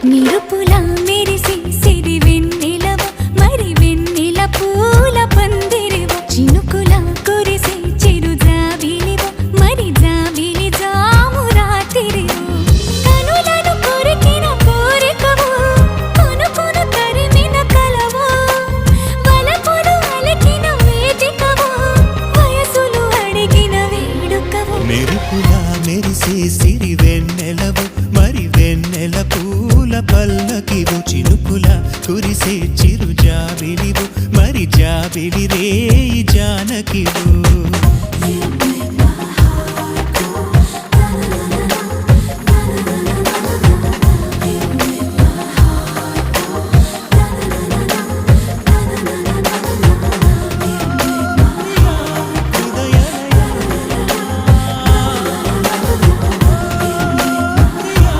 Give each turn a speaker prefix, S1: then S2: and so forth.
S1: నిరుపుల మెరిసి సిరి వెన్నెలవ మరి వెన్నెల పూల పందిరివ చినుకుల కురిసి చిరు జాబిలివ మరి జాబిలి జాము రాత్రివ కనులను కొరికిన కోరికవు కొనుకొను తరిమిన కలవు వలపులు అలికిన వేదికవు వయసులు అడిగిన వేడుకవు
S2: మెరుపుల మెరిసే సిరి వెన్నెలవు మరి వెన్నెల పూల పల్లకివు చినుకుల కురిసే చిరు జాబిలివు మరి జాబిలి రేయి జానకివు